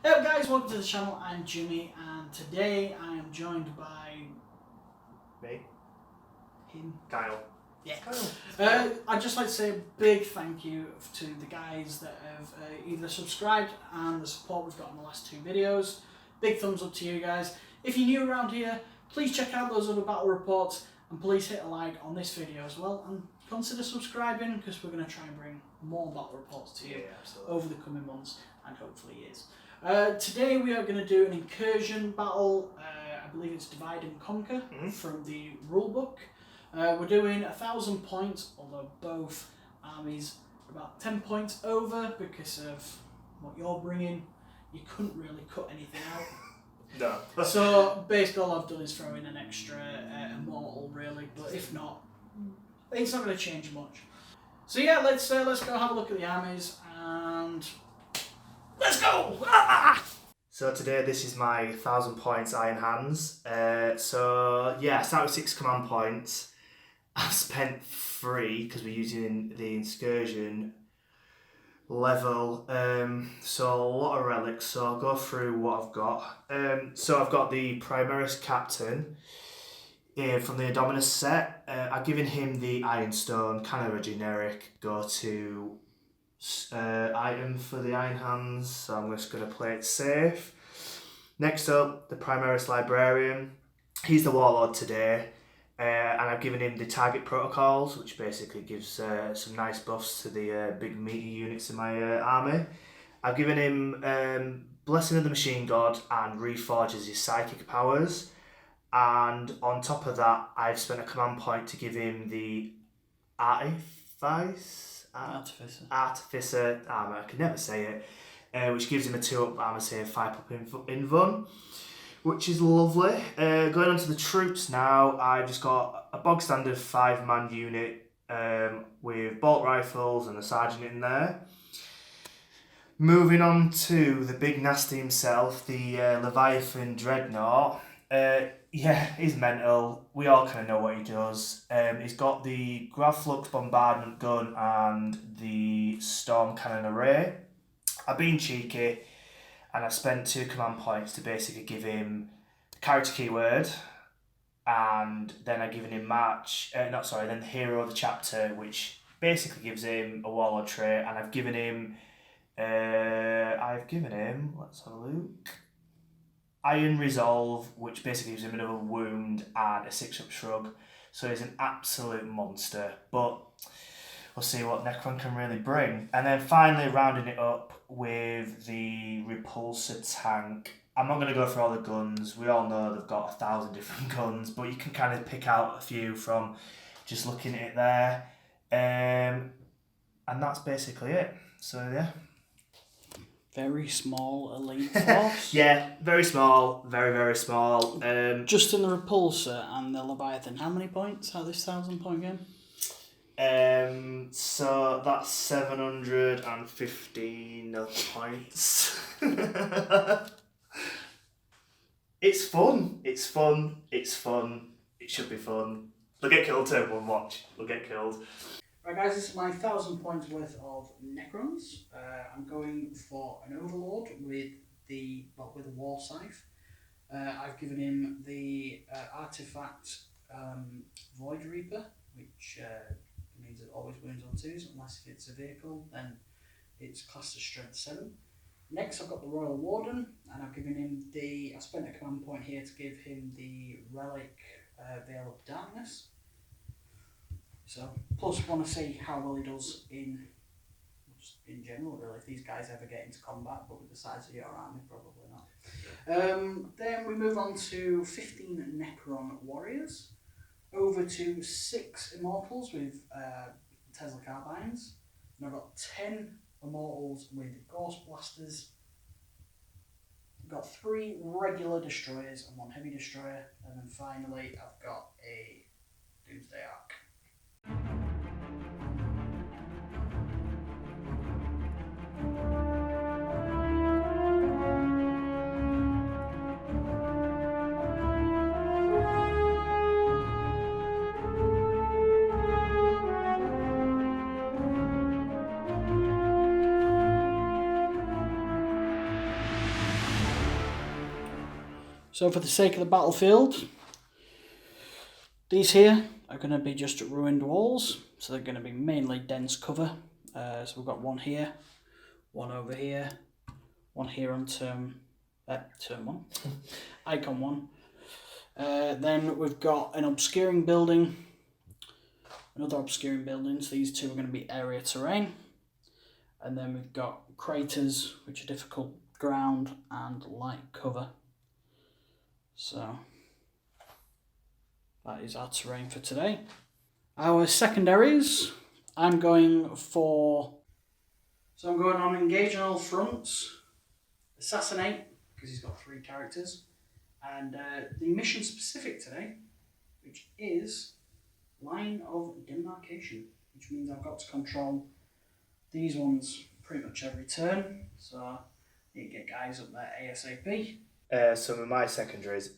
Hey guys, welcome to the channel. I'm Jimmy, and today I am joined by me, him, Kyle. Yeah. Kyle. I'd just like to say a big thank you to the guys that have either subscribed and the support we've got in the last 2 videos. Big thumbs up to you guys. If you're new around here, please check out those other battle reports and please hit a like on this video as well, and consider subscribing because we're going to try and bring more battle reports to you over the coming months and hopefully years. Today we are going to do an incursion battle. I believe it's divide and conquer from the rulebook. We're doing 1,000 points, although both armies are about 10 points over because of what you're bringing. You couldn't really cut anything out. No. So basically all I've done is throw in an extra Immortal really, but if not, it's not going to change much. So yeah, let's go have a look at the armies and let's go! Ah! So today this is my 1,000 points Iron Hands. So yeah, I start with 6 command points. I've spent 3 because we're using the Incursion level. So a lot of relics. So I'll go through what I've got. So I've got the Primaris captain from the Indominus set. I've given him the Ironstone, kind of a generic go-to item for the Iron Hands, so I'm just going to play it safe. Next up, the Primaris Librarian. He's the Warlord today, and I've given him the target protocols, which basically gives some nice buffs to the big meaty units in my army. I've given him Blessing of the Machine God and Reforges his psychic powers, and on top of that I've spent a command point to give him the Artificer armour, I can never say it, which gives him a 2-up armour save, 5-up in Vun, which is lovely. Going on to the troops now, I've just got a bog standard 5-man unit with bolt rifles and a sergeant in there. Moving on to the big nasty himself, the Leviathan Dreadnought. Yeah, he's mental. We all kind of know what he does. He's got the Gravflux bombardment gun and the storm cannon array. I've been cheeky and I've spent 2 command points to basically give him the character keyword, and then I've given him then the hero of the chapter, which basically gives him a Warlord trait, and I've given him, let's have a look, Iron Resolve, which basically gives him another wound and a 6-up shrug. So he's an absolute monster, but we'll see what Necron can really bring. And then finally rounding it up with the Repulsor tank. I'm not going to go through all the guns. We all know they've got 1,000 different guns, but you can kind of pick out a few from just looking at it there. And that's basically it. So yeah. Very small elite force. Yeah, very small, very, very small. Just in the Repulsor and the Leviathan, how many points out of this 1,000 point game? So that's 715 points. It's fun. It's fun. It's fun. It should be fun. They'll get killed too. We'll watch. They'll get killed. Right guys, this is my 1,000 points worth of Necrons. I'm going for an Overlord with a War Scythe. I've given him the artifact Voidreaper, which means it always wounds on 2s, unless if it's a vehicle, then it's classed as strength 7. Next I've got the Royal Warden, and I've given him I spent a command point here to give him the Relic Veil of Darkness. So, plus want to see how well he does in general, really, if these guys ever get into combat, but with the size of your army, probably not. Then we move on to 15 Necron warriors, over to 6 Immortals with Tesla carbines, and I've got 10 Immortals with Gauss blasters. I've got 3 regular destroyers and 1 heavy destroyer, and then finally I've got a Doomsday Ark. So for the sake of the battlefield, these here are going to be just ruined walls. So they're going to be mainly dense cover. So we've got one here, one over here, one here on turn 1, icon 1. Then we've got an obscuring building, another obscuring building. So these two are going to be area terrain. And then we've got craters, which are difficult ground and light cover. So that is our terrain for today. Our secondaries, I'm going on engage on all fronts, assassinate, because he's got 3 characters, and the mission specific today, which is line of demarcation, which means I've got to control these ones pretty much every turn, so I need to get guys up there ASAP. So with my secondaries,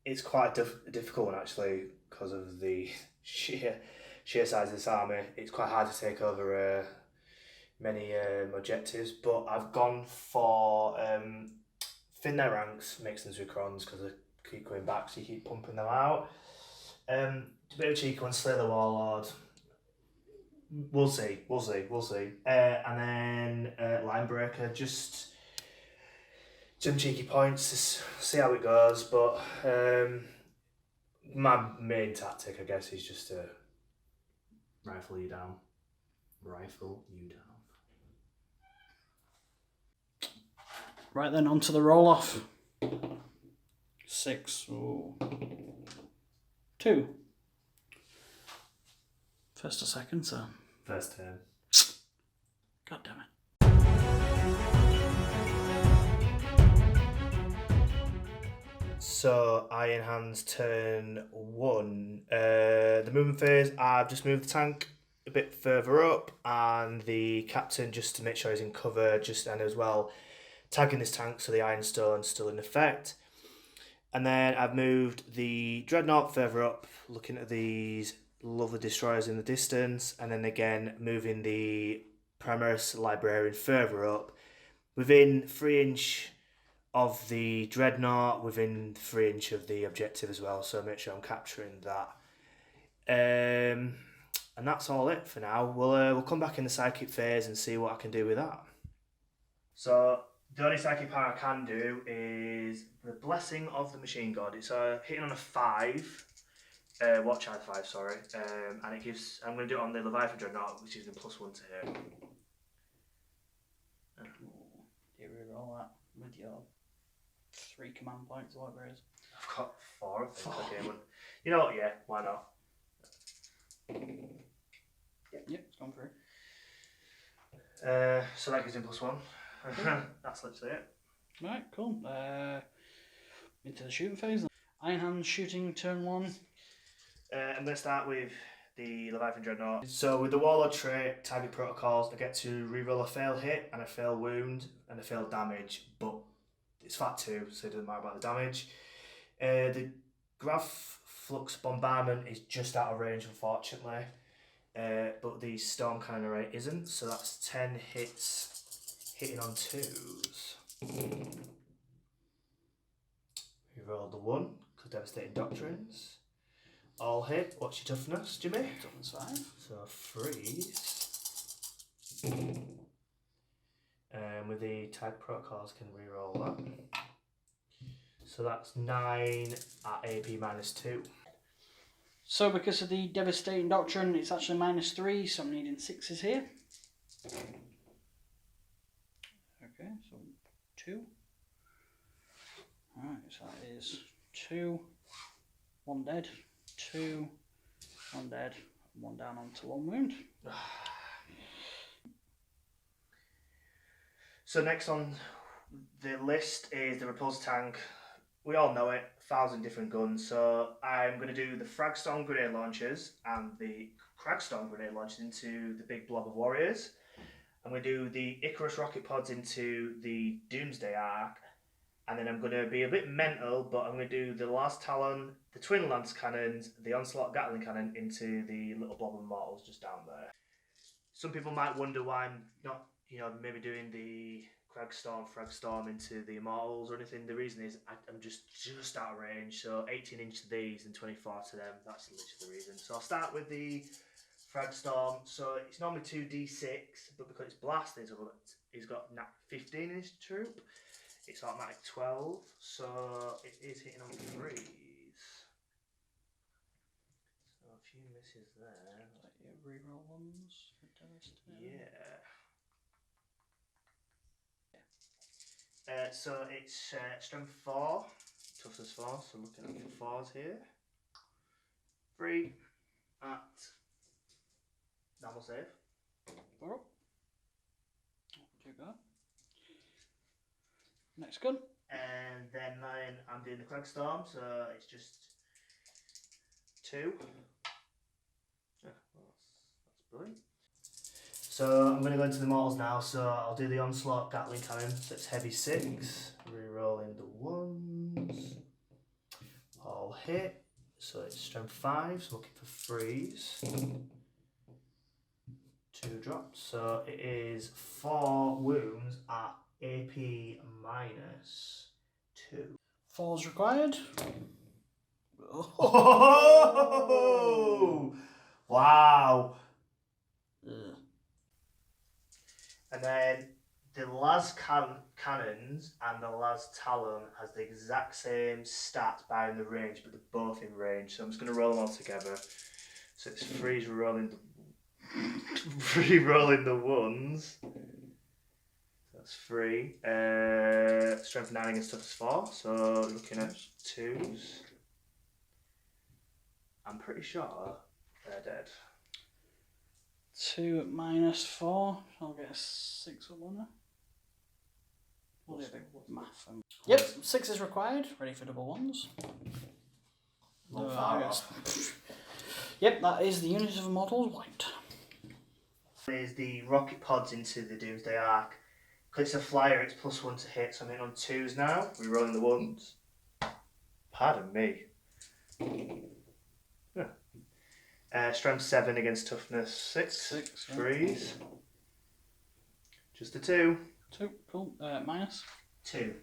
it's quite a difficult one actually because of the sheer size of this army. It's quite hard to take over many objectives, but I've gone for thin their ranks, mix them with Necrons because they keep going back, so you keep pumping them out. A bit of a cheeky one, slay the Warlord. We'll see. And then line breaker, just some cheeky points to see how it goes. But my main tactic, I guess, is just to rifle you down. Right then, on to the roll off. 6, 2. First or second, so. First turn. God damn it. So Iron Hands turn 1. The movement phase, I've just moved the tank a bit further up, and the captain, just to make sure he's in cover, and as well tagging this tank so the Ironstone's still in effect. And then I've moved the Dreadnought further up, looking at these lovely destroyers in the distance, and then again moving the Primaris Librarian further up, within 3 inch of the Dreadnought, within 3 inch of the objective as well, so make sure I'm capturing that. And that's all it for now. We'll come back in the psychic phase and see what I can do with that. So the only psychic power I can do is the Blessing of the Machine God. It's hitting on a 5. Watch out 5, sorry. And it gives. I'm going to do it on the Leviathan Dreadnought, which is in +1 to hit. You reroll that with your 3 command points, or whatever it is. I've got 4, I think. Okay, you know what? Yeah, why not? Yep, it's gone through. So that gives him +1. That's literally it. Right, cool. Into the shooting phase. Iron Hands shooting turn 1. I'm going to start with the Leviathan Dreadnought. So with the Warlord trait, target protocols, I get to reroll a fail hit and a fail wound and a fail damage, but it's fat 2, so it doesn't matter about the damage. The Graph Flux Bombardment is just out of range, unfortunately, but the Storm Cannon Array isn't, so that's 10 hits hitting on 2s. Reroll the 1, because Devastating Doctrines. All hit. What's your toughness, Jimmy? Toughness 5. So 3s. With the type protocols, can reroll that. So that's 9 at AP -2. So because of the Devastating Doctrine, it's actually -3, so I'm needing 6s here. Okay, so 2. Alright, so that is 2, 1 dead, 2, 1 dead, 1 down onto 1 wound. So next on the list is the Repulse Tank. We all know it, 1,000 different guns. So I'm going to do the Fragstorm grenade launchers and the Cragstorm grenade launchers into the big blob of warriors. I'm going to do the Icarus rocket pods into the Doomsday Ark. And then I'm going to be a bit mental, but I'm going to do the Last Talon, the Twin Lance Cannons, the Onslaught Gatling Cannon into the little blob of Immortals just down there. Some people might wonder why I'm not, maybe doing the Fragstorm into the Immortals or anything. The reason is I'm just out of range, so 18 inch to these and 24 to them. That's literally the reason. So I'll start with the Fragstorm. So it's normally 2d6, but because it's blasted, he's got 15 in his troop. It's automatic 12, so it is hitting on 3s. So a few misses there. Like your reroll ones for Dynasty. Yeah. So it's strength 4, toughness 4, so looking at the 4s here. 3 at normal save. 4 up. What do you got? Next gun. And then I'm doing the Fragstorm, so it's just 2. Yeah, well, that's brilliant. So I'm going to go into the Immortals now, so I'll do the Onslaught Gatling Cannon, so it's heavy 6, re-rolling the 1s, all hit, so it's strength 5, so looking for 3s, 2 drops, so it is 4 wounds at AP minus 2. 4's required. Oh! Wow! Ugh. And then the Las Cannons and the Las Talon has the exact same stats by in the range, but they're both in range. So I'm just going to roll them all together. So it's 3's rolling the 1s. That's 3. Strength 9 against toughness 4. So looking at 2s. I'm pretty sure they're dead. 2 at minus 4. I'll get a 6 up on her. What do you think? Math. Yep, 6 is required. Ready for double 1s. Not far off. Yep, that is the unit of Immortals white. There's the rocket pods into the Doomsday Ark. Because it's a flyer, it's +1 to hit, so I'm in on 2s now. We're rolling the 1s. Pardon me. Yeah. Strength 7 against toughness 6. 3s. Just a 2. 2, cool. Minus 2.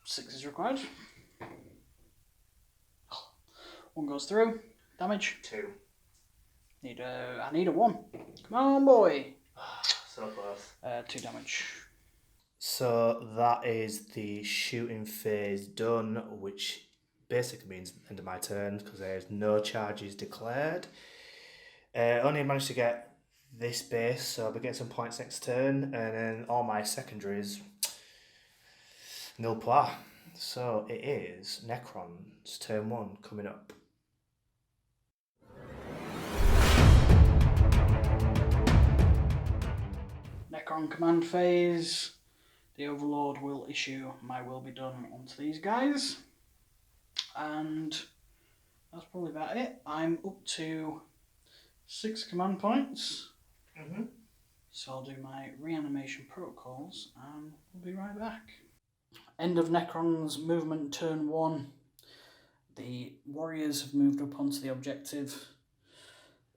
6 is required. 1 goes through. Damage. 2. I need a 1. Come on, boy. So close. 2 damage. So that is the shooting phase done, which basically means end of my turn because there's no charges declared. Only managed to get this base, so I'll be getting some points next turn, and then all my secondaries nil pois. So it is Necrons turn 1 coming up. Necron command phase. The Overlord will issue my will be done onto these guys. And that's probably about it. I'm up to 6 command points. So I'll do my reanimation protocols and we'll be right back. End of Necron's movement turn 1. The warriors have moved up onto the objective.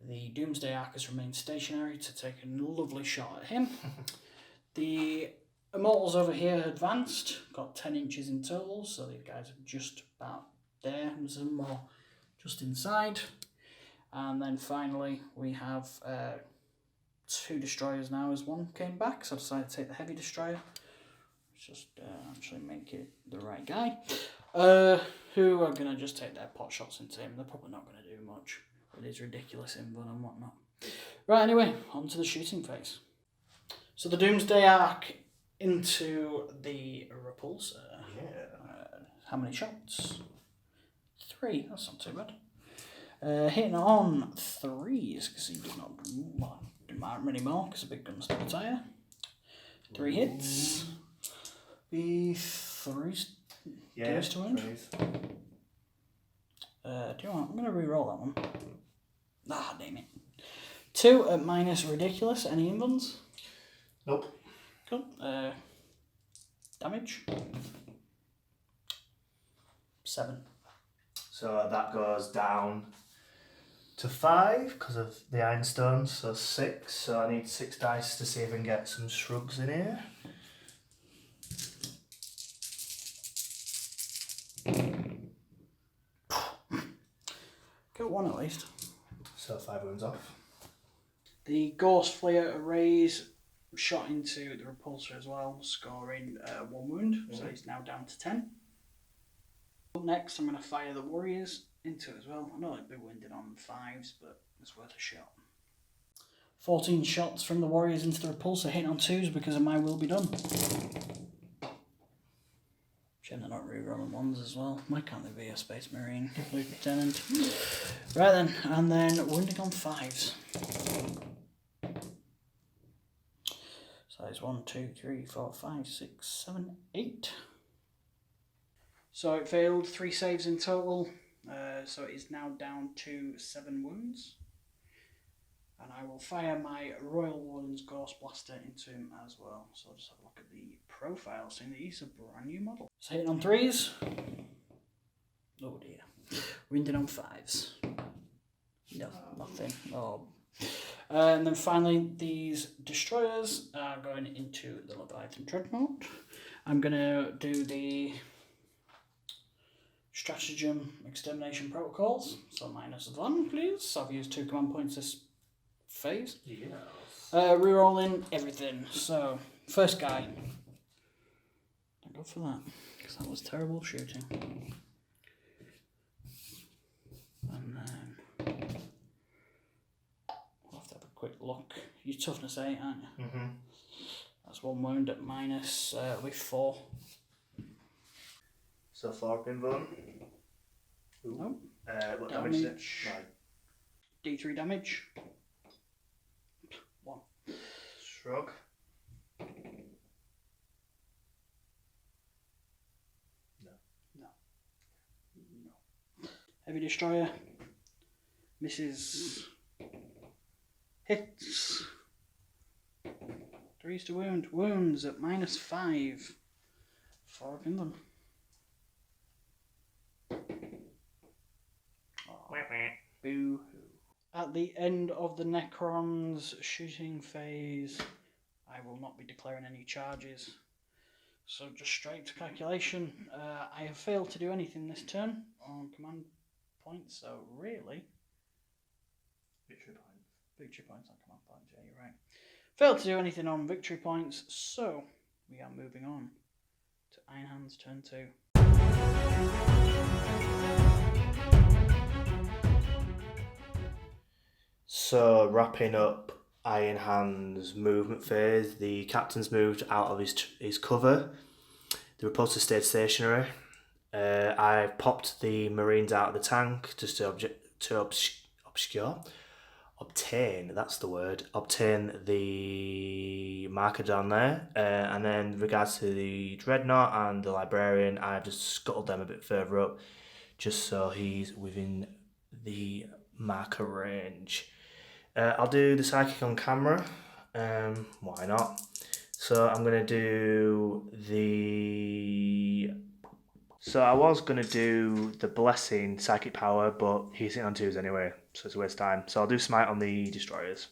The Doomsday Ark has remained stationary to take a lovely shot at him. The Immortals over here advanced, got 10 inches in total, so these guys are just about there, and some more just inside. And then finally we have 2 destroyers now as one came back, so I decided to take the heavy destroyer. Let's just actually make it the right guy. Who are going to just take their pot shots into him. They're probably not going to do much with his ridiculous invuln and whatnot. Right, anyway, on to the shooting phase. So the Doomsday Ark into the repulsor. Yeah. How many shots? 3, that's not too bad. Hitting on 3s, because he did not do many more, because a big gun's still tire. 3 hits. Be 3s. Yeah, Goes to wound. Do you know what? I'm going to re-roll that one. Ah, damn it. 2 at minus ridiculous. Any invulns? Nope. Cool. Damage. 7. So that goes down to 5 because of the Ironstone, so 6. So I need 6 dice to see if I can get some shrugs in here. Got one at least. So 5 wounds off. The Gauss Flayer arrays shot into the repulsor as well, scoring 1 wound, so he's now down to 10. Up next, I'm going to fire the warriors into it as well. I know it'd be winded on 5s, but it's worth a shot. 14 shots from the warriors into the repulsor, hitting on 2s because of my will be done. Shame they're not rerolling 1s as well. Why can't they be a Space Marine Lieutenant? Right then, and then wounding on 5s. So it's 1, 2, 3, 4, 5, 6, 7, 8. So it failed 3 saves in total. So it is now down to 7 wounds. And I will fire my Royal Warden's Ghost Blaster into him as well. So I'll just have a look at the profile, seeing that he's a brand new model. So hitting on 3s. Oh dear. Wounded on 5s. No, nothing. Oh. And then finally, these destroyers are going into the Leviathan Dreadnought. I'm going to do the Stratagem Extermination Protocols. So -1, please. So I've used 2 command points this phase. Yes. Rerolling everything. So, first guy. Don't go for that, because that was terrible shooting. And then we'll have to have a quick look. You're toughness 8, aren't you? Mm-hmm. That's 1 wound at minus with 4. So 4 pinbone. Nope. What damage is it? D3 damage. 1. Shrug. No. Heavy Destroyer. Misses. Hits. 3s to wound. Wounds at -5. 4 of them. Boo-hoo. At the end of the Necrons shooting phase, I will not be declaring any charges. So just straight to calculation. I have failed to do anything this turn on command points, so really... Victory points. Victory points on command points, yeah, you're right. Failed to do anything on victory points, so we are moving on to Iron Hands turn 2. So wrapping up Iron Hand's movement phase, the captain's moved out of his cover. The repulsor stayed stationary. I popped the marines out of the tank just to obtain the marker down there. And then with regards to the Dreadnought and the Librarian, I just scuttled them a bit further up just so he's within the marker range. I'll do the Psychic on camera. Why not? So I'm going to do the... So I was going to do the Blessing Psychic Power, but he's sitting on 2s anyway, so it's a waste of time. So I'll do Smite on the Destroyers.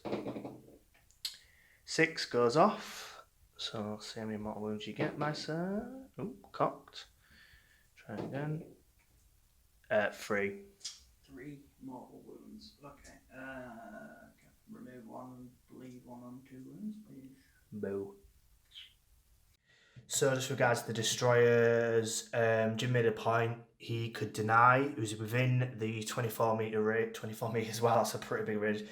6 goes off. So see how many mortal wounds you get, my sir. Oh, cocked. Try again. 3. 3 mortal wounds. Okay. Remove 1 and leave 1 on 2 wounds, please. Boo. So just regards to the Destroyers, Jim made a point he could deny. It was within the 24 metre rate. 24 metres, wow, that's a pretty big range.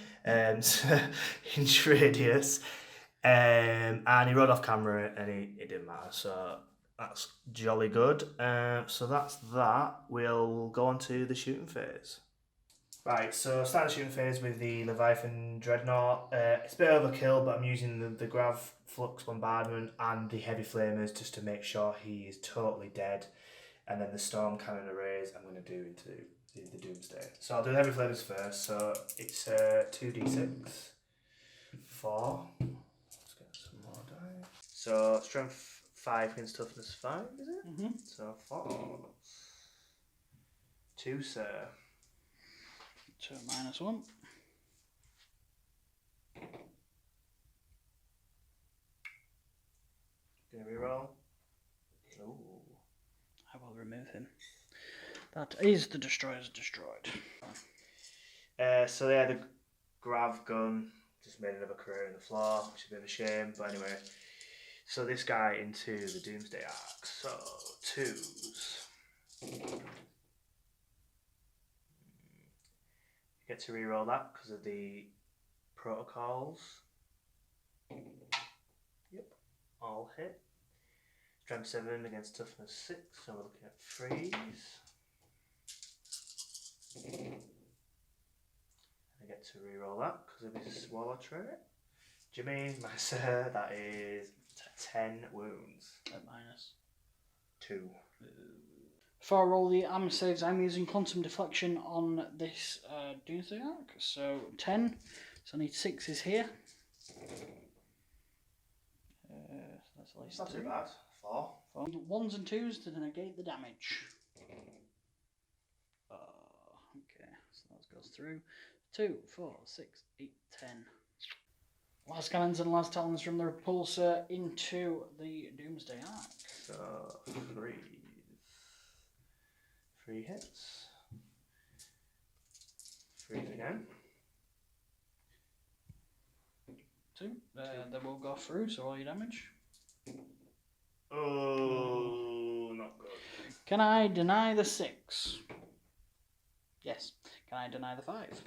Inch radius. And he rode off camera and it didn't matter. So that's jolly good. So that's that. We'll go on to the shooting phase. Right, so start the shooting phase with the Leviathan Dreadnought. It's a bit overkill, but I'm using the Grav Flux Bombardment and the Heavy Flamers just to make sure he is totally dead. And then the Storm Cannon arrays I'm going to do into the Doomsday. So I'll do the Heavy Flamers first. So it's 2d6. 4. Let's get some more die. So Strength 5 against Toughness 5, is it? Mm-hmm. So 4. 2, sir. So -1. Gonna reroll. Ooh. I will remove him. That is the Destroyer's destroyed. So yeah, the grav gun just made another career in the floor, which is a bit of a shame, but anyway. So this guy into the Doomsday Ark. So 2s. You get to reroll that because of the protocols. Yep, all hit. Strength 7 against toughness 6, so we're looking at 3s. I get to reroll that because of his Warlord trait. Jimmy, my sir, that is 10 wounds. At -2. 2. Before I roll the armor saves, I'm using quantum deflection on this Doomsday Ark. So 10. So I need 6s here. So that's at least Not 2. too bad. 4. 1s and 2s to negate the damage. Okay, so that goes through. 2, 4, 6, 8, 10. Last cannons and last talons from the repulsor into the Doomsday Ark. So 3. 3 hits. 3 again. 2. They will go through, so all your damage. Oh, not good. Can I deny the 6? Yes. Can I deny the 5?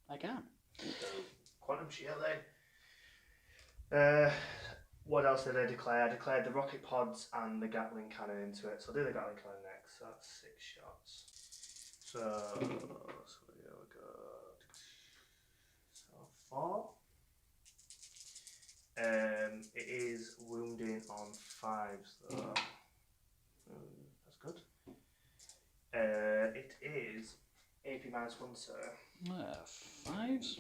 I can. Quantum shielding. What else did I declare? I declared the rocket pods and the Gatling cannon into it. So I'll do the Gatling cannon next. So that's 6 shots. So there we go. So 4. It is wounding on 5s though. That's good. It is AP -1, sir. 5s.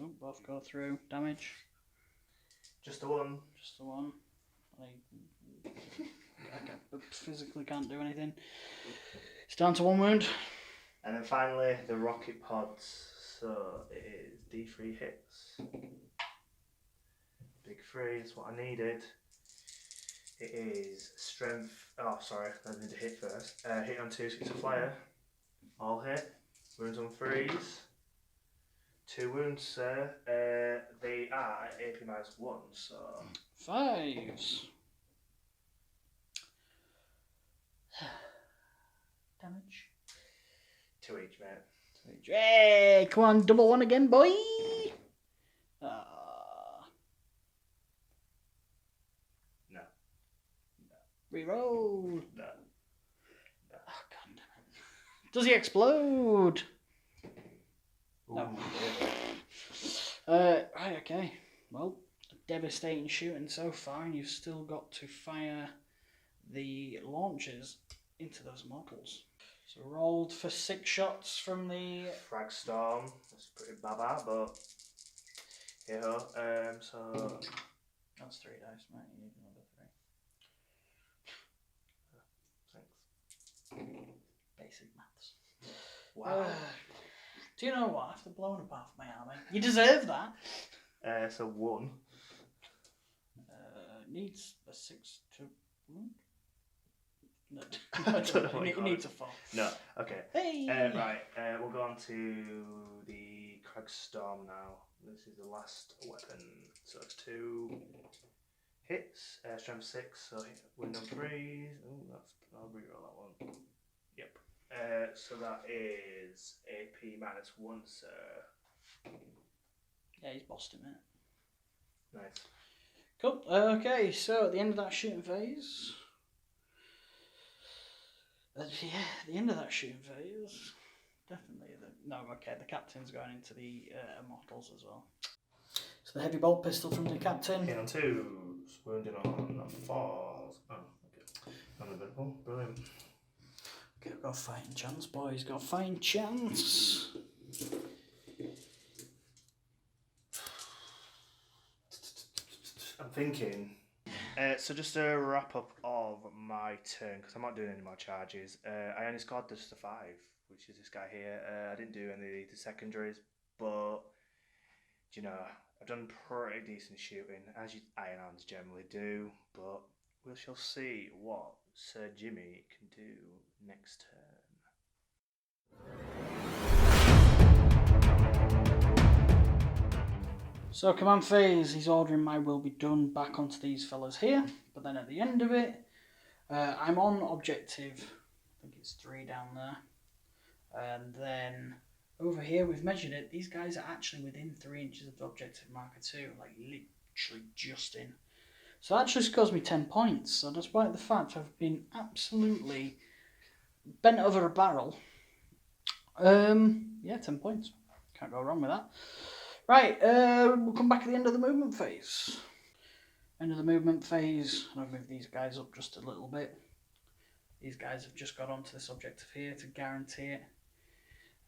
Oh, both go through. Damage. Just the 1. Just the 1. I physically can't do anything. It's down to 1 wound. And then finally the rocket pods. So it is D3 hits. Big 3 is what I needed. It is strength. Oh, sorry, I need to hit first. Hit on 2, so it's a flyer. All hit. Wounds on 3s. 2 wounds, sir. They are at AP -1, so 5s. Damage. 2 each, mate. Hey, come on, double 1 again, boy. No. Reroll. No. Oh, God damn it. Does he explode? Ooh, No. Yeah. Right, okay. Well, devastating shooting so far, and you've still got to fire the launchers into those Immortals. So rolled for 6 shots from the... Frag storm. That's pretty baba, but hey ho. So That's 3 dice, mate. You need another 3. thanks. Basic maths. Wow. Do you know what? After blowing up half my army, you deserve that. So 1. Needs a 6 to wound. No, I don't know what you it call needs it. a 4. No. Okay. Hey. Right. We'll go on to the Crag Storm now. This is the last weapon. So it's 2 hits. Strength 6. So wound on 3s. Oh, I'll reroll that one. Yep. So that is AP -1, sir. Yeah, he's bossed him, mate. Nice. Cool. Okay, so at the end of that shooting phase. The end of that shooting phase. Definitely. The captain's going into the Immortals as well. So the heavy bolt pistol from the captain. Hit on 2s. Wounded on 4s. Oh, okay. Uneventful. Brilliant. Okay, got a fighting chance, boys. Got a fighting chance. I'm thinking. So just a wrap up of my turn, because I'm not doing any more charges. I only scored just a 5 which is this guy here. I didn't do any of the secondaries, but you know, I've done pretty decent shooting, as you Iron Hands generally do, but we shall see what Sir Jimmy can do next turn. So command phase, he's ordering my will be done back onto these fellas here, but then at the end of it, I'm on objective, I think it's 3 down there, and then over here we've measured it, these guys are actually within 3 inches of the objective marker 2, like literally just in. So that actually scores me 10 points, so despite the fact I've been absolutely bent over a barrel, yeah, 10 points, can't go wrong with that. Right, we'll come back at the end of the movement phase. End of the movement phase, I'll move these guys up just a little bit. These guys have just got onto this objective here to guarantee it.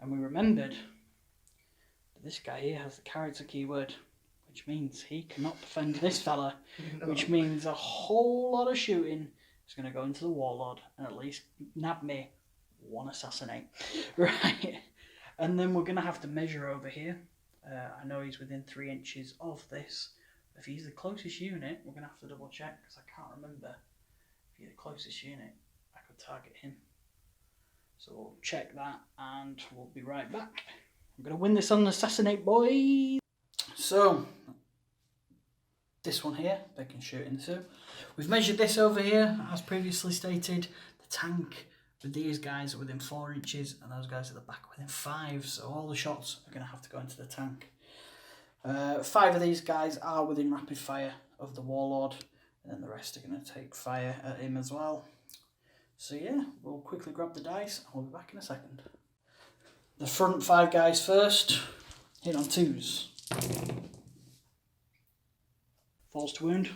And we remembered that this guy here has the character keyword, which means he cannot defend this fella, which means a whole lot of shooting is going to go into the Warlord and at least nab me 1 assassinate. Right, and then we're going to have to measure over here. I know he's within 3 inches of this. If he's the closest unit, we're going to have to double check because I can't remember. If he's the closest unit, I could target him. So we'll check that and we'll be right back. I'm going to win this on assassinate, boys. So, this one here, they can shoot into. We've measured this over here, as previously stated. The tank with these guys are within 4 inches and those guys at the back within 5, so all the shots are going to have to go into the tank. 5 of these guys are within rapid fire of the Warlord, and then the rest are going to take fire at him as well. So yeah, we'll quickly grab the dice and we'll be back in a second. The front 5 guys first, hit on 2s. Falls to wound.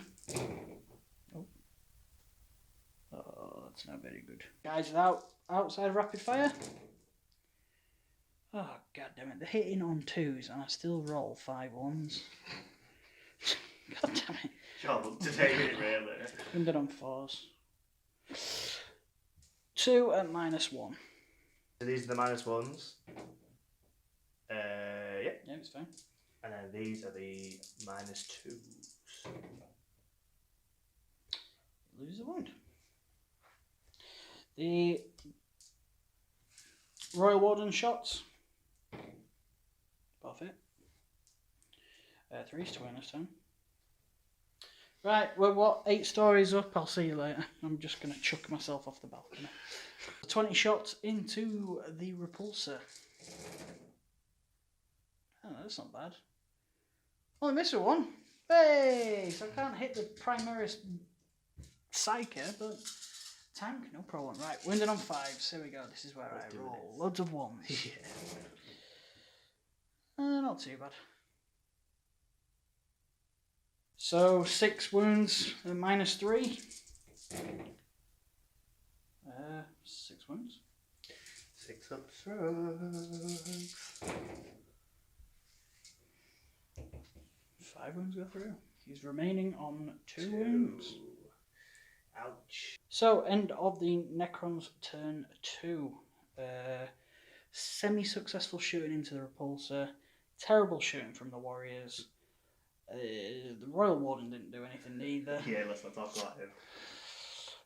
Oh, that's not very good. Guys outside rapid fire. Oh, god damn it. They're hitting on 2s and I still roll 5 1s. God damn it. Job to take it, really. Wounded on 4s. 2 at -1. So these are the -1s. Yeah. Yeah, it's fine. And then these are the -2s. Lose the wound. The Royal Warden shots. Both it. 3s to win this time. Right, well, what? 8 stories up. I'll see you later. I'm just going to chuck myself off the balcony. 20 shots into the repulsor. Oh, that's not bad. Only missed with 1. Hey! So I can't hit the Primaris Psyker, but tank, no problem. Right, wounded on 5s. Here we go. This is where I roll. Loads of 1s. Yeah. Not too bad. So 6 wounds, -3. 6 wounds. 6 upstrokes. 5 wounds go through. He's remaining on 2 wounds. Ouch. So, end of the Necrons turn 2. Semi-successful shooting into the repulsor. Terrible shooting from the warriors. The Royal Warden didn't do anything neither. Yeah, let's not talk about him.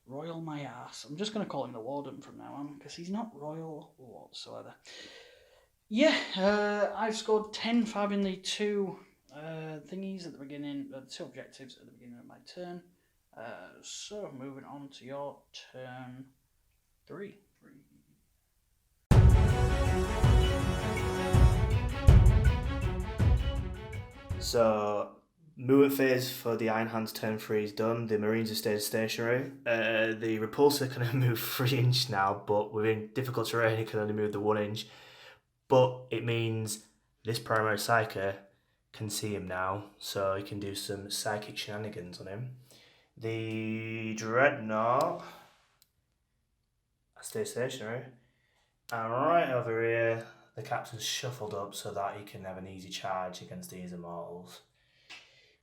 Royal my ass. I'm just going to call him the Warden from now on, because he's not royal whatsoever. Yeah, I've scored 10 for having the 2 thingies at the beginning, the 2 objectives at the beginning of my turn. So, moving on to your turn 3. So, movement phase for the Iron Hands turn 3 is done. The Marines have stayed stationary. The Repulsor can only move 3 inch now, but within difficult terrain it can only move the 1 inch. But it means this Primaris Psyker can see him now, so he can do some psychic shenanigans on him. The Dreadnought stays stationary. And right over here, the captain's shuffled up so that he can have an easy charge against these Immortals.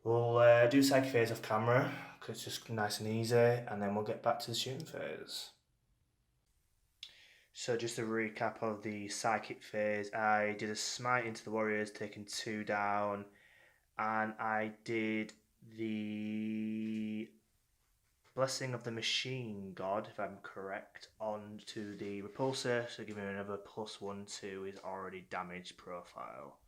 We'll do psychic phase off camera, because it's just nice and easy, and then we'll get back to the shooting phase. So just a recap of the psychic phase. I did a smite into the warriors, taking 2 down, and I did the Blessing of the Machine God, if I'm correct, onto the repulsor, so giving him another +1 to his already damaged profile.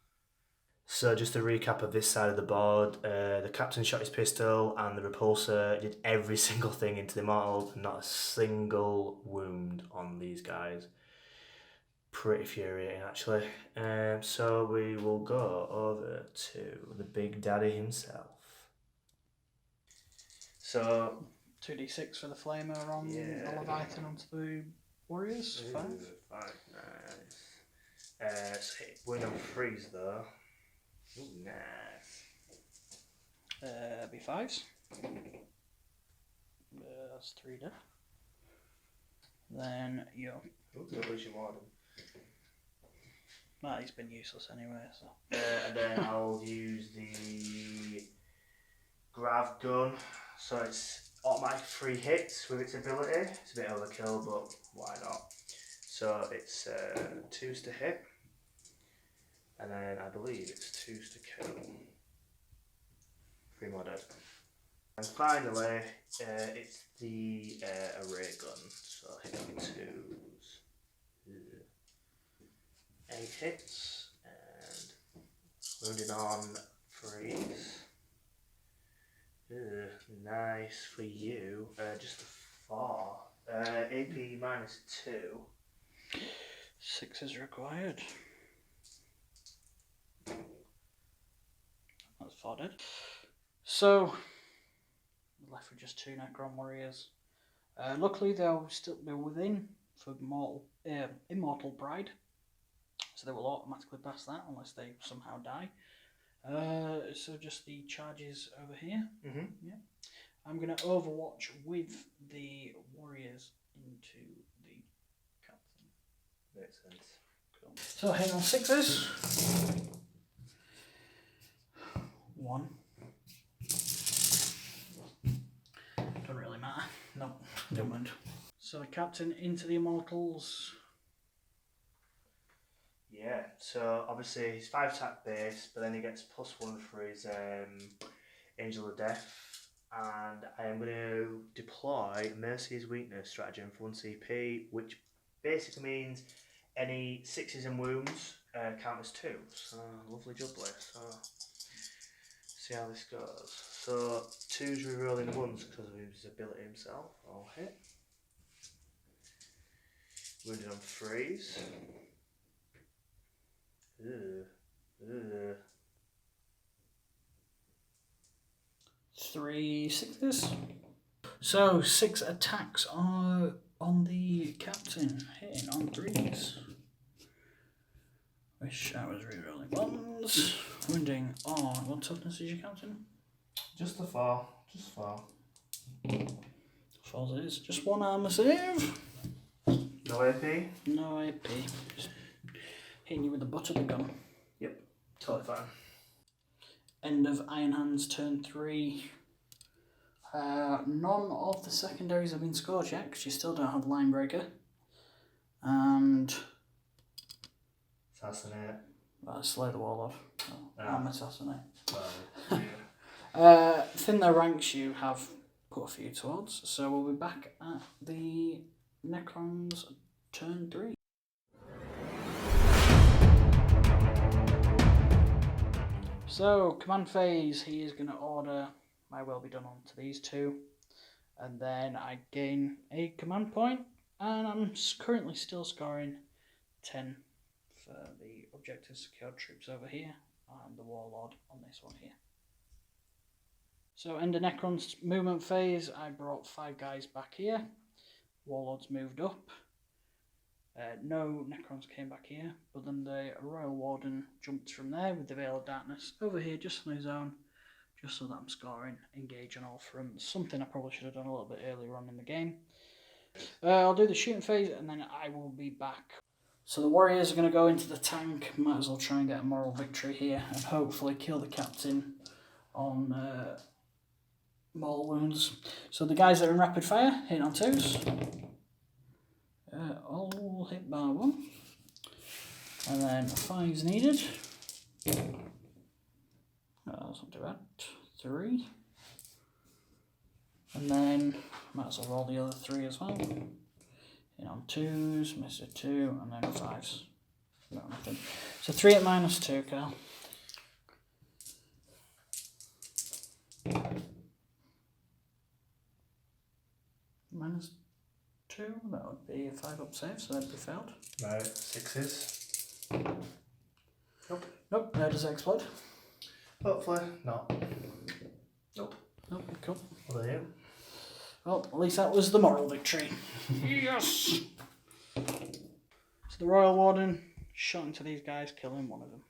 So just a recap of this side of the board, the captain shot his pistol and the repulsor did every single thing into the Immortal, not a single wound on these guys. Pretty infuriating actually. So we will go over to the Big Daddy himself. So 2d6 for the flamer on the Leviathan onto the warriors. 5. 5, nice. So we're on freeze though. Ooh, nice. Be 5s. That's 3 dead. Then you. Where's your Warden? Well, he's been useless anyway, so. And then I'll use the Grav Gun. So it's automatic 3 hits with its ability. It's a bit overkill, but why not? So it's 2s to hit. And then I believe it's 2s to kill. 3 more dead. And finally, it's the array gun. So hitting 2s. 8 hits. And wounded on freeze. Nice for you. Just a 4. AP -2. 6 is required. That's 4 dead. So, we're left with just 2 Necron warriors. Luckily, they're within for Immortal Bride, so they will automatically pass that unless they somehow die. So just the charges over here. Yeah. I'm going to overwatch with the warriors into the captain. Makes sense. Cool. So hit on 6s. 1. Doesn't really matter. No, don't mind. So the captain into the Immortals. Yeah, so obviously he's 5 attack base, but then he gets +1 for his Angel of Death. And I am going to deploy Mercy's Weakness stratagem for 1 CP, which basically means any 6s and wounds count as 2. So lovely jubbly. So see how this goes. So 2s rerolling 1s because of his ability himself. I'll hit. Wounded on 3s. 3 6s. So 6 attacks are on the captain, hitting on 3s. Wish I was rerolling 1s. Wounding on what toughness is your captain? Just a 4. Just 4. 4 it is. Just 1 armour save. No AP? No AP. Just hitting you with the butt of the gun. Yep, totally fine. End of Iron Hands turn 3. None of the secondaries have been scored yet because you still don't have Line Breaker. And Assassinate. Slay the Warlord. I'm Assassinate. Yeah. Thin their ranks you have put a few towards, so we'll be back at the Necrons turn 3. So, command phase, he is going to order my will be done onto these 2, and then I gain a command point, and I'm currently still scoring 10 for the objective secured troops over here, and the Warlord on this one here. So, end of Necron's movement phase, I brought 5 guys back here, Warlords moved up. No Necrons came back here, but then the Royal Warden jumped from there with the Veil of Darkness over here just on his own, just so that I'm scoring engage on all fronts. Something I probably should have done a little bit earlier on in the game. I'll do the shooting phase and then I will be back. So the warriors are going to go into the tank. Might as well try and get a moral victory here and hopefully kill the captain on mortal wounds. So the guys that are in rapid fire, hitting on 2s. All hit bar 1. And then 5's needed. That's not too bad. 3. And then might as well roll the other 3 as well. In on 2s, miss a 2, and then 5s. No, nothing. So 3 at -2, Carl. -2, that would be a 5 up save, so that'd be failed. Right, 6s. Nope, does it explode? Hopefully not. Nope. Nope, cool. Well, there you Well, at least that was the moral victory. Yes! So the Royal Warden shot into these guys, killing one of them.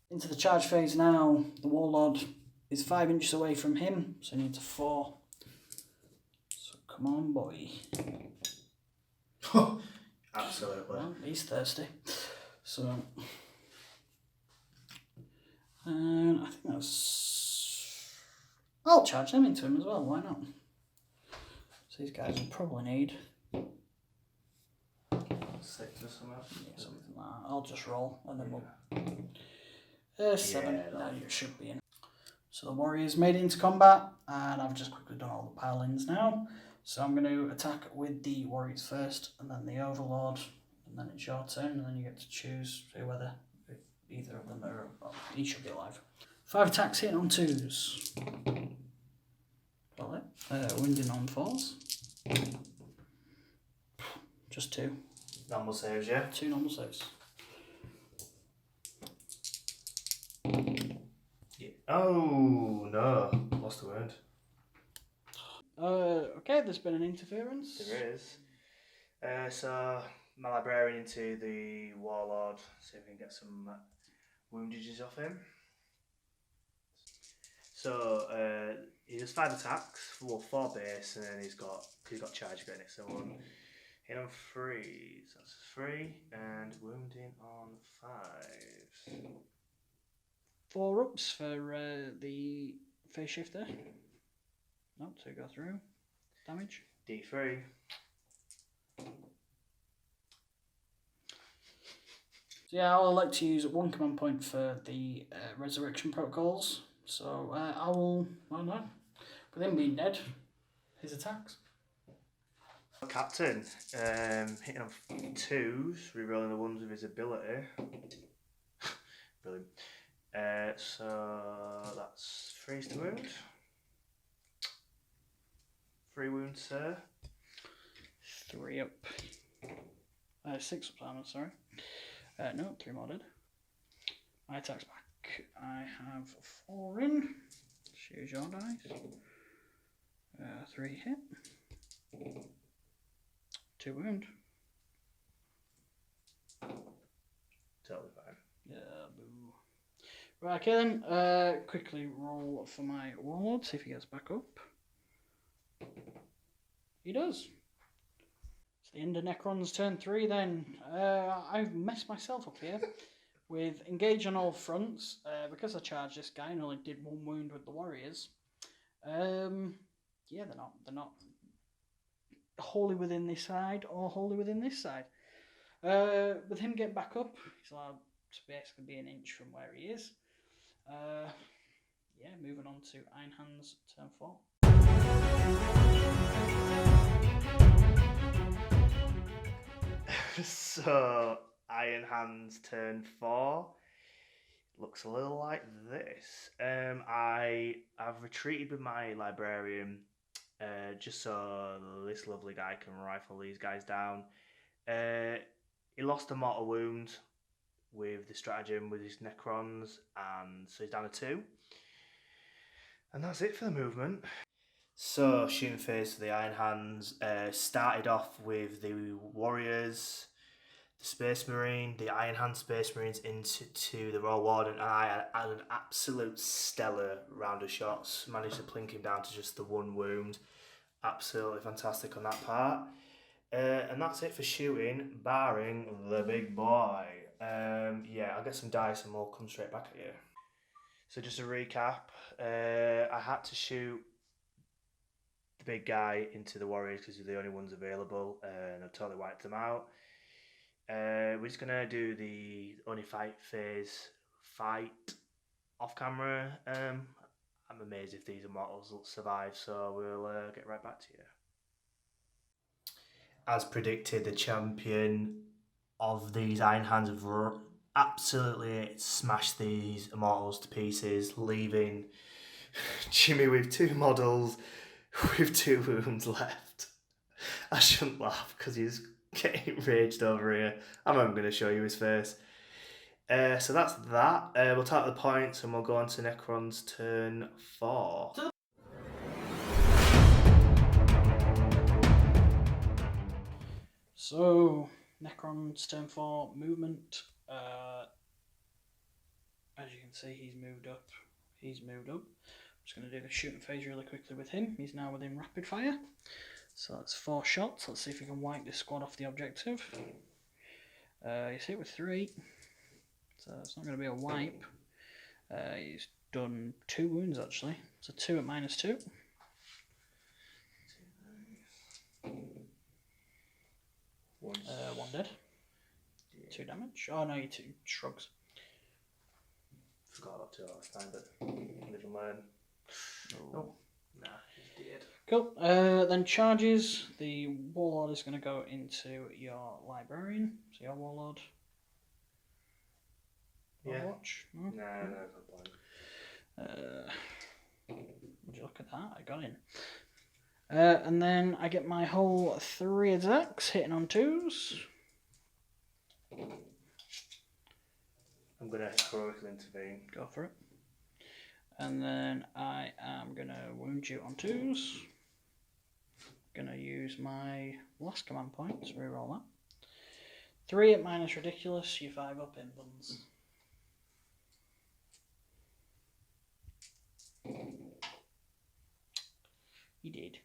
Into the charge phase now. The Warlord is 5 inches away from him, so he needs a 4. So come on, boy. Absolutely. Well, he's thirsty. So, and I think that's... I'll charge them into him as well, why not? So these guys will probably need 6 or something. yeah, something like that. I'll just roll and then we'll 7. Yeah, Now you should be in. So the warriors made it into combat, and I've just quickly done all the pile-ins now. So I'm going to attack with the warriors first, and then the Overlord, and then it's your turn, and then you get to choose whether either of them are. Well, each should be alive. 5 attacks hitting on 2s. Got it. Wounding on 4s. Just 2. Normal saves, yeah? 2 normal saves. Yeah. Oh, no. Lost the wound. Okay, there's been an interference. There is. So, my Librarian into the Warlord, see if we can get some woundages off him. So, he does 5 attacks, 4 base, and then he's got charge going next to 1. Hit on 3, so that's 3, and wounding on 5. 4 ups for the phase shifter. No, 2 go through. Damage. D3. So yeah, I'll elect to use 1 command point for the resurrection protocols. So I will, well no, with him being dead, his attacks. Captain, hitting on 2s, rerolling the 1s with his ability. Brilliant. So that's 3's to wound. 3 wounds, sir. 3 up. 6 up armor, sorry. No, 3 more dead. My attacks back. I have 4 in. Choose your dice. 3 hit. 2 wound. Totally fine. Yeah, boo. Right, okay then. Quickly roll for my Warlord, see if he gets back up. He does. It's the end of Necron's turn 3 then. I've messed myself up here with engage on all fronts. Because I charged this guy and only did 1 wound with the warriors. Yeah, they're not wholly within this side or wholly within this side. With him getting back up, he's allowed to basically be an inch from where he is. Yeah, moving on to Iron Hands turn 4. So, Iron Hands turn 4 looks a little like this. I've retreated with my Librarian just so this lovely guy can rifle these guys down. He lost a mortal wound with the stratagem with his Necrons, and so he's down to 2. And that's it for the movement. So, shooting phase for the Iron Hands started off with the Warriors, the Space Marine, the Iron Hand Space Marines into the Royal Warden, and I had an absolute stellar round of shots. Managed to plink him down to just the 1 wound. Absolutely fantastic on that part. And that's it for shooting, barring the big boy. Yeah, I'll get some dice and we'll come straight back at you. So just a recap, I had to shoot the big guy into the warriors because they're the only ones available, and I've totally wiped them out. We're just gonna do the only fight phase fight off camera. I'm amazed if these Immortals will survive, so we'll get right back to you. As predicted, the champion of these Iron Hands have absolutely smashed these Immortals to pieces, leaving Jimmy with 2 models with 2 wounds left. I shouldn't laugh because he's getting raged over here. I'm not going to show you his face. So that's that. We'll take the points and we'll go on to Necron's turn 4. So, Necron's turn 4 movement. As you can see, he's moved up. I'm just going to do the shooting phase really quickly with him. He's now within rapid fire. So that's 4 shots. Let's see if we can wipe this squad off the objective. He's hit with 3. So it's not going to be a wipe. He's done 2 wounds actually. So 2 at -2. One dead. 2 damage. Oh no, you 2 shrugs. Forgot about 2 last time, but live and learn. Oh, nah, he's dead. Cool. Then charges. The Warlord is going to go into your Librarian. So your Warlord. Yeah. Watch. No, no point. Would you look at that? I got in. And then I get my whole 3 attacks hitting on 2s. I'm going to heroically intervene. Go for it. And then I am going to wound you on 2s. Going to use my last command point to reroll that. 3 at minus ridiculous, you 5 up in buns. You did.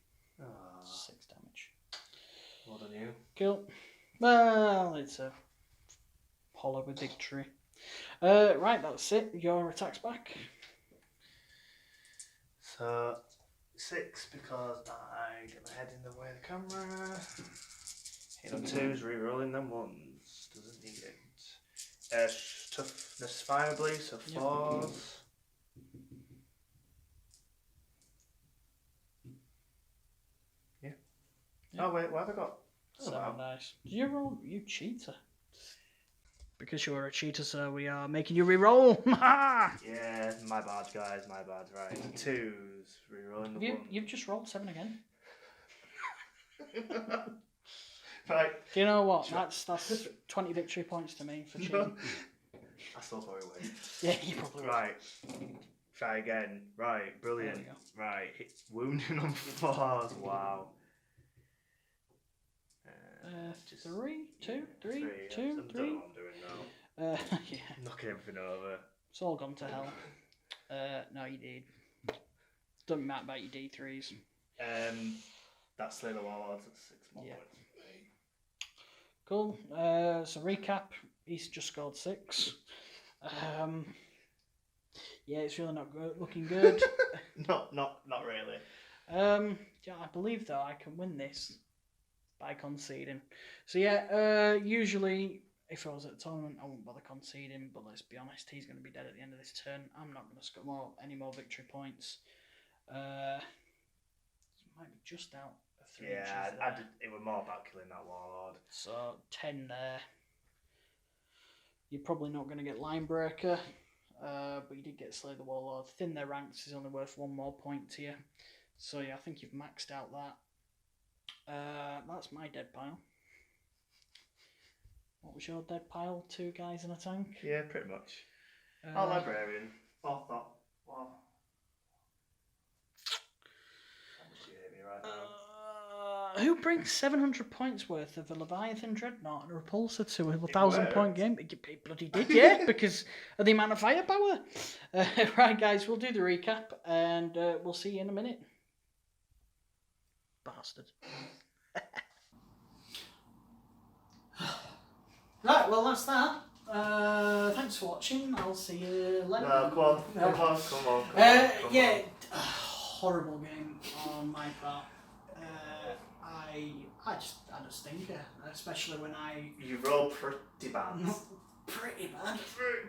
6 damage. Well done you. Cool. Well, it's a hollow victory. Right, that's it. Your attack's back. So 6 because I get my head in the way of the camera. Hit on 2s, re-rolling them 1s. Doesn't need it. Toughness 5 I believe, so 4s. Yep. Oh wait, what have I got? 7 dice. Did you roll? You cheater. Because you're a cheater, so we are making you re-roll. Yeah, my bad, guys, my bad. Right, 2s, re-rolling the 1. You've just rolled 7 again. Right. Do you know what? That's 20 victory points to me for cheating. I still probably win. Yeah, you probably will. Right. Try again. Right, brilliant. There we go. Right, wounding on 4s. Wow. 3, 2, 3, 2, 3. I don't know what I'm doing now. Yeah. Knocking everything over. It's all gone to hell. No, you did. Doesn't matter about your D3s. That's Slay the Warlords. That's 6 more Yeah. points. Cool. So recap. He's just scored 6. Yeah, it's really not looking good. Not really. Yeah, I believe though I can win this by conceding. So yeah, usually if I was at the tournament, I wouldn't bother conceding. But let's be honest, he's going to be dead at the end of this turn. I'm not going to score any more victory points. He might be just out of 3 inches there. It was more about killing that Warlord. So 10 there. You're probably not going to get Linebreaker, but you did get Slay the Warlord. Thin their ranks is only worth 1 more point to you. So yeah, I think you've maxed out that. That's my dead pile. What was your dead pile? 2 guys in a tank? Yeah, pretty much. Librarian. How much do you hate me right now? Who brings 700 points worth of a Leviathan Dreadnought and a Repulsor to a 1,000-point game? It bloody did, yeah, because of the amount of firepower. Right, guys, we'll do the recap, and we'll see you in a minute. Bastard. Right, well, that's that. Thanks for watching. I'll see you later. No, come on. No. Come on. Horrible game on my part. I just had a stinker, especially when You roll pretty bad. Pretty bad.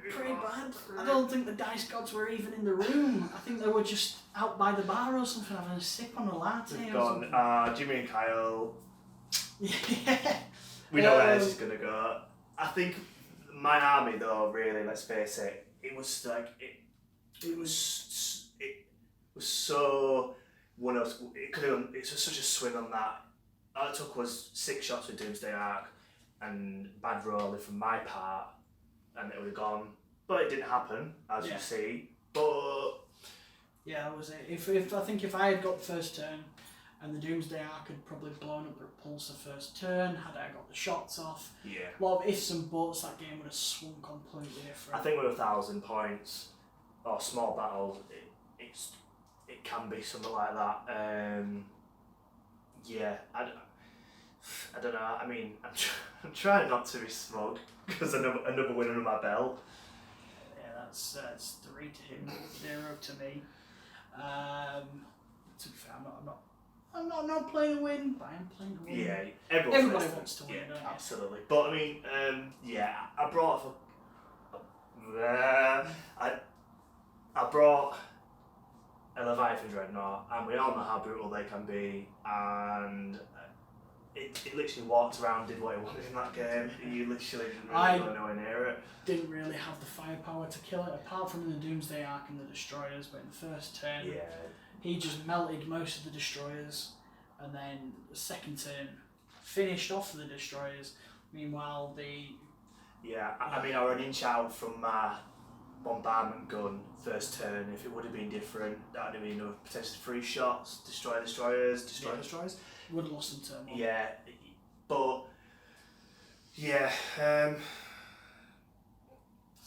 Pretty bad. I don't think the dice gods were even in the room. I think they were just out by the bar or something having a sip on a latte. They've gone, Jimmy and Kyle. Yeah. We know where this is going to go. I think my army, though, really, let's face it, it was like, it was so, it's such a swing on that. All it took was 6 shots with Doomsday Ark and bad rolling from my part, and it would have gone. But it didn't happen, as you see. But yeah, that was it. If I think if I had got the first turn, and the Doomsday Ark had probably blown up the repulsor first turn, had I got the shots off, a lot of ifs and buts, that game would have swung completely different. I think with 1,000 points or small battle, it can be something like that. I don't know. I mean, I'm trying not to be smug because another win under my belt. Yeah, that's 3 to him, 0 to me. To be fair, I'm not playing to win, but I'm playing to win. Yeah, everybody wants to win. Yeah, absolutely. But I mean, I brought I brought a Leviathan Dreadnought, and we all know how brutal they can be, and it literally walked around, did what it wanted in that game. You literally didn't really go nowhere near it. Didn't really have the firepower to kill it, apart from in the Doomsday Ark and the Destroyers, but in the first turn, he just melted most of the Destroyers, and then the second turn, finished off the Destroyers. Meanwhile, I mean, I were an inch out from my bombardment gun first turn. If it would have been different, that would have been enough, potentially 3 shots, destroy Destroyers. Would have lost in turn 1. Yeah, but that's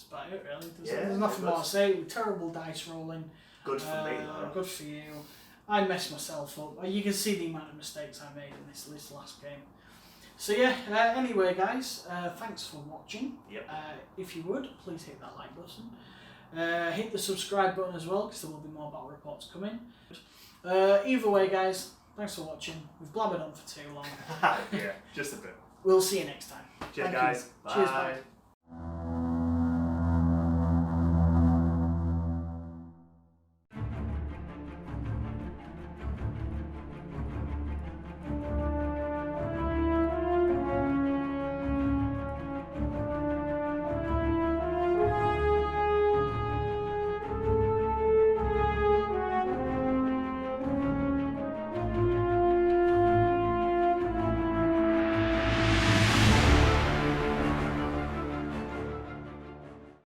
about it really. There's nothing more to say. Terrible dice rolling. Good for me though. Good for you. I messed myself up. You can see the amount of mistakes I made in this last game. So anyway guys, thanks for watching. Yep. If you would, please hit that like button. Hit the subscribe button as well, because there will be more battle reports coming. Either way guys, thanks for watching. We've blabbered on for too long. Yeah, just a bit. We'll see you next time. Cheers guys. Bye. Cheers, bye.